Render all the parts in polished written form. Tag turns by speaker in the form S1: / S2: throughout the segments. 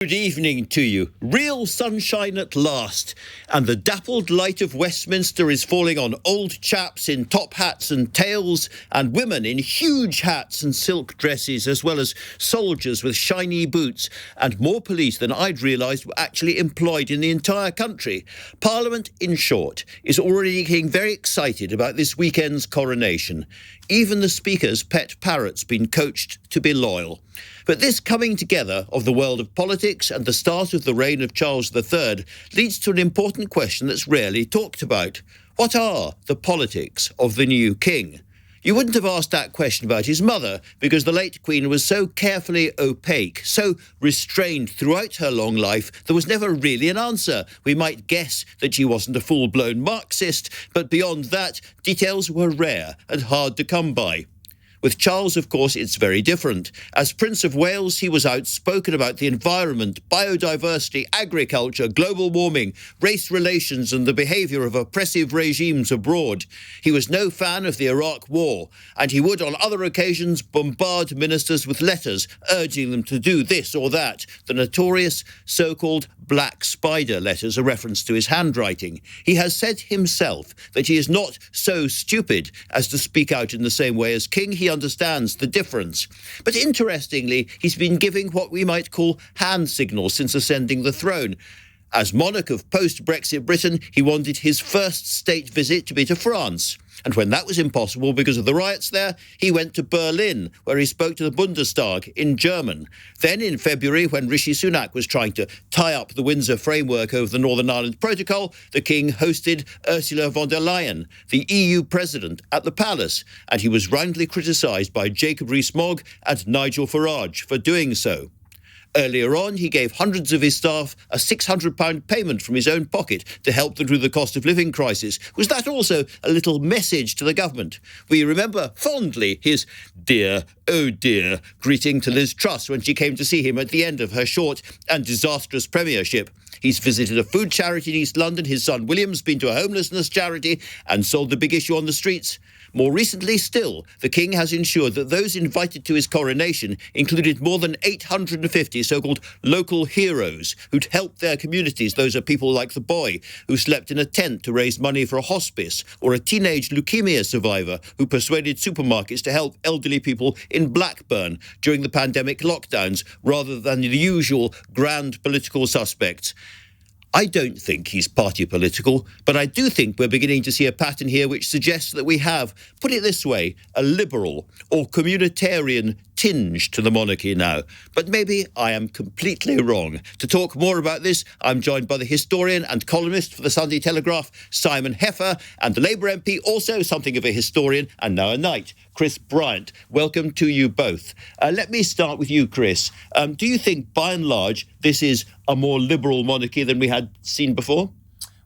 S1: Good evening to you. Real sunshine at last, and the dappled light of Westminster is falling on old chaps in top hats and tails, and women in huge hats and silk dresses, as well as soldiers with shiny boots, and more police than I'd realised were actually employed in the entire country. Parliament, in short, is already getting very excited about this weekend's coronation. Even the Speaker's pet parrot's been coached to be loyal. But this coming together of the world of politics and the start of the reign of Charles III leads to an important question that's rarely talked about. What are the politics of the new king? You wouldn't have asked that question about his mother, because the late Queen was so carefully opaque, so restrained throughout her long life, there was never really an answer. We might guess that she wasn't a full-blown Marxist, but beyond that, details were rare and hard to come by. With Charles, of course, it's very different. As Prince of Wales, he was outspoken about the environment, biodiversity, agriculture, global warming, race relations and the behaviour of oppressive regimes abroad. He was no fan of the Iraq War, and he would on other occasions bombard ministers with letters urging them to do this or that, the notorious so-called Black Spider letters, a reference to his handwriting. He has said himself that he is not so stupid as to speak out in the same way as King. He understands the difference. But interestingly, he's been giving what we might call hand signals since ascending the throne. As monarch of post-Brexit Britain, he wanted his first state visit to be to France. And when that was impossible because of the riots there, he went to Berlin, where he spoke to the Bundestag in German. Then in February, when Rishi Sunak was trying to tie up the Windsor framework over the Northern Ireland Protocol, the King hosted Ursula von der Leyen, the EU president, at the palace, and he was roundly criticised by Jacob Rees-Mogg and Nigel Farage for doing so. Earlier on, he gave hundreds of his staff a £600 payment from his own pocket to help them through the cost of living crisis. Was that also a little message to the government? We remember fondly his dear, oh dear, greeting to Liz Truss when she came to see him at the end of her short and disastrous premiership. He's visited a food charity in East London, his son William's been to a homelessness charity and sold the big issue on the streets. More recently still, the King has ensured that those invited to his coronation included more than 850 so-called local heroes who'd helped their communities. Those are people like the boy who slept in a tent to raise money for a hospice, or a teenage leukemia survivor who persuaded supermarkets to help elderly people in Blackburn during the pandemic lockdowns, rather than the usual grand political suspects. I don't think he's party political, but I do think we're beginning to see a pattern here which suggests that we have, put it this way, a liberal or communitarian tinge to the monarchy now. But maybe I am completely wrong. To talk more about this, I'm joined by the historian and columnist for the Sunday Telegraph, Simon Heffer, and the Labour MP, also something of a historian and now a knight, Chris Bryant. Welcome to you both. Let me start with you, Chris. Do you think, by and large, this is a more liberal monarchy than we had seen before?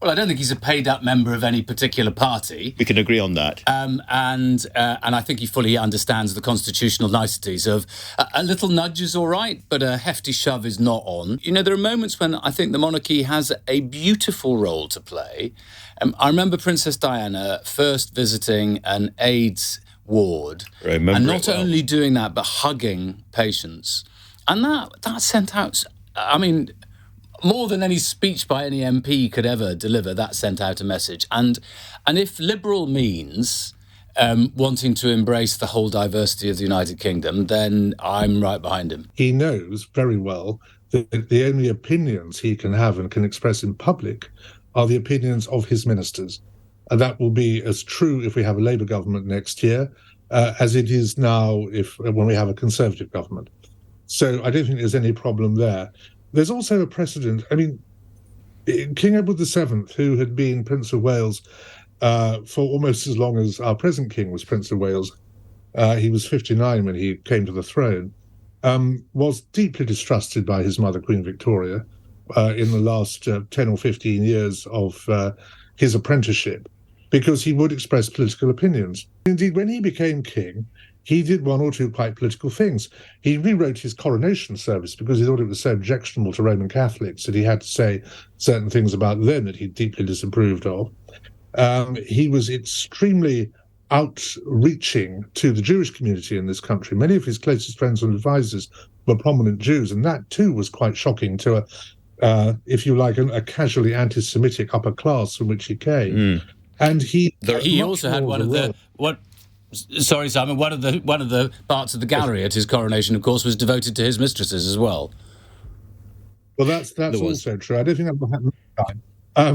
S2: Well, I don't think he's a paid-up member of any particular party.
S1: We can agree on that.
S2: And I think he fully understands the constitutional niceties of a little nudge is all right, but a hefty shove is not on. You know, there are moments when I think the monarchy has a beautiful role to play. I remember Princess Diana first visiting an AIDS ward, and not only doing that, but hugging patients. And that sent out, I mean, more than any speech by any MP could ever deliver, that sent out a message. And if liberal means wanting to embrace the whole diversity of the United Kingdom, then I'm right behind him.
S3: He knows very well that the only opinions he can have and can express in public are the opinions of his ministers. And that will be as true if we have a Labour government next year as it is now when we have a Conservative government. So I don't think there's any problem there. There's also a precedent. I mean, King Edward VII, who had been Prince of Wales for almost as long as our present king was Prince of Wales, he was 59 when he came to the throne, was deeply distrusted by his mother, Queen Victoria, in the last 10 or 15 years of his apprenticeship, because he would express political opinions. Indeed, when he became king, he did one or two quite political things. He rewrote his coronation service because he thought it was so objectionable to Roman Catholics that he had to say certain things about them that he deeply disapproved of. He was extremely outreaching to the Jewish community in this country. Many of his closest friends and advisors were prominent Jews, and that too was quite shocking to if you like, a casually anti-Semitic upper class from which he came. And he
S2: also had one of the Sorry, Simon. One of the parts of the gallery at his coronation, of course, was devoted to his mistresses as well.
S3: Well, that's also true. I don't think that will happen this time.
S2: I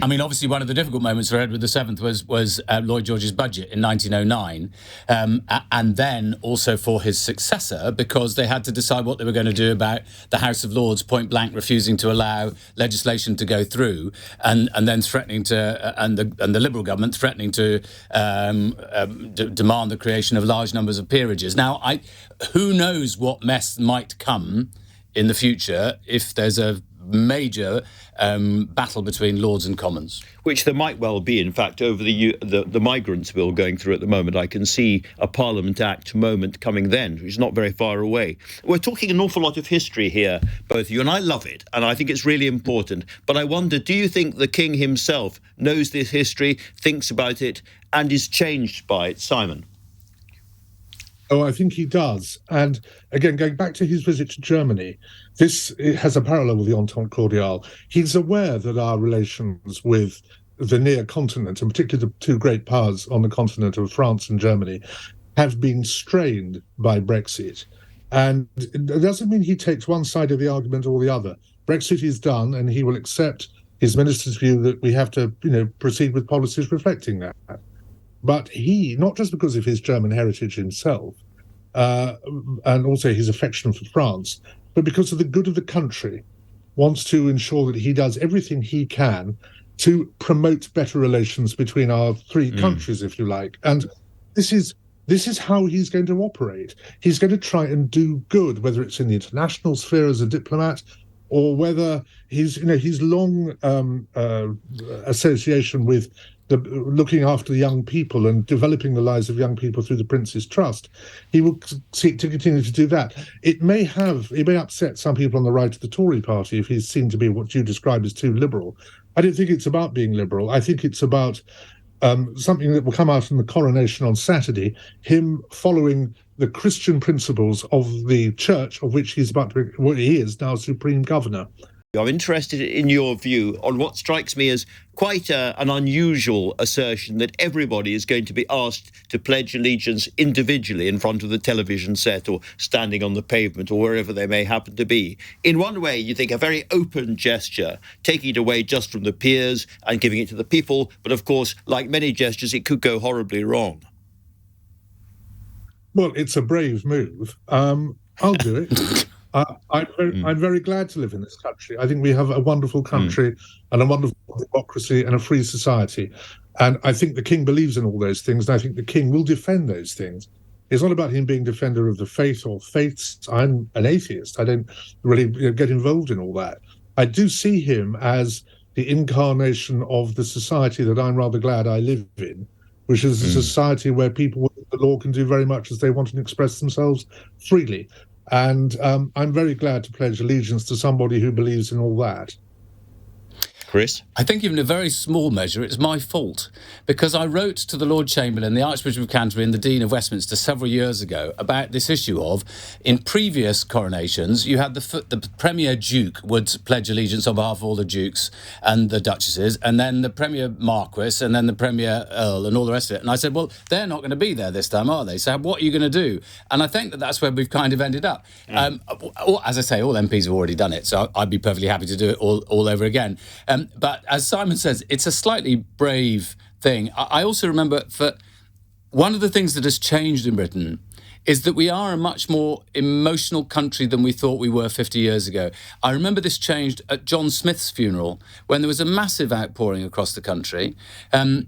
S2: mean, obviously, one of the difficult moments for Edward VII was Lloyd George's budget in 1909, and then also for his successor, because they had to decide what they were going to do about the House of Lords point blank refusing to allow legislation to go through, and then threatening to and the Liberal government threatening to demand the creation of large numbers of peerages. Now, who knows what mess might come in the future if there's a major battle between Lords and Commons.
S1: Which there might well be, in fact, over the migrants bill going through at the moment. I can see a Parliament Act moment coming then, which is not very far away. We're talking an awful lot of history here, both of you, and I love it, and I think it's really important. But I wonder, do you think the King himself knows this history, thinks about it, and is changed by it? Simon?
S3: Oh, I think he does. And again, going back to his visit to Germany, it has a parallel with the Entente Cordiale. He's aware that our relations with the near continent, and particularly the two great powers on the continent of France and Germany, have been strained by Brexit. And it doesn't mean he takes one side of the argument or the other. Brexit is done, and he will accept his minister's view that we have to, proceed with policies reflecting that. But he, not just because of his German heritage himself, and also his affection for France, but because of the good of the country, wants to ensure that he does everything he can to promote better relations between our three countries, if you like. And this is how he's going to operate. He's going to try and do good, whether it's in the international sphere as a diplomat, or whether his long association with looking after young people and developing the lives of young people through the Prince's Trust, he will seek to continue to do that. It may upset some people on the right of the Tory party if he's seen to be what you described as too liberal. I don't think it's about being liberal. I think it's about something that will come out in the coronation on Saturday, him following the Christian principles of the church of which he is now supreme governor.
S1: I'm interested in your view on what strikes me as quite an unusual assertion that everybody is going to be asked to pledge allegiance individually in front of the television set or standing on the pavement or wherever they may happen to be. In one way, you think a very open gesture, taking it away just from the peers and giving it to the people. But of course, like many gestures, it could go horribly wrong.
S3: Well, it's a brave move. I'll do it. I'm very glad to live in this country. I think we have a wonderful country and a wonderful democracy and a free society. And I think the King believes in all those things, and I think the King will defend those things. It's not about him being defender of the faith or faiths. I'm an atheist. I don't really get involved in all that. I do see him as the incarnation of the society that I'm rather glad I live in, which is a society where people with the law can do very much as they want and express themselves freely. And I'm very glad to pledge allegiance to somebody who believes in all that.
S1: Chris?
S2: I think in a very small measure it's my fault, because I wrote to the Lord Chamberlain, the Archbishop of Canterbury and the Dean of Westminster several years ago about this issue of, in previous coronations, you had the Premier Duke would pledge allegiance on behalf of all the dukes and the duchesses, and then the Premier Marquis, and then the Premier Earl, and all the rest of it. And I said, well, they're not going to be there this time, are they? So what are you going to do? And I think that's where we've kind of ended up. As I say, all MPs have already done it, so I'd be perfectly happy to do it all over again. But as Simon says, it's a slightly brave thing. I also remember that one of the things that has changed in Britain is that we are a much more emotional country than we thought we were 50 years ago. I remember this changed at John Smith's funeral, when there was a massive outpouring across the country. And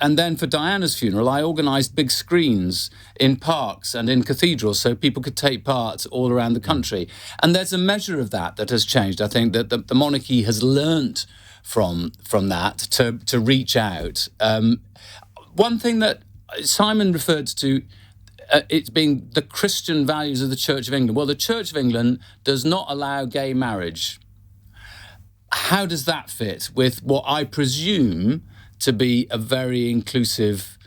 S2: then for Diana's funeral, I organised big screens in parks and in cathedrals so people could take part all around the country. And there's a measure of that has changed. I think that the monarchy has learnt from that to reach out. One thing that Simon referred to, it's being the Christian values of the Church of England. Well, the Church of England does not allow gay marriage. How does that fit with what I presume to be a very inclusive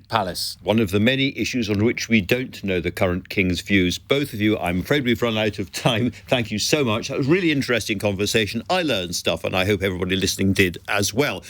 S2: palace.
S1: One of the many issues on which we don't know the current king's views. Both of you, I'm afraid we've run out of time. Thank you so much. That was a really interesting conversation. I learned stuff, and I hope everybody listening did as well.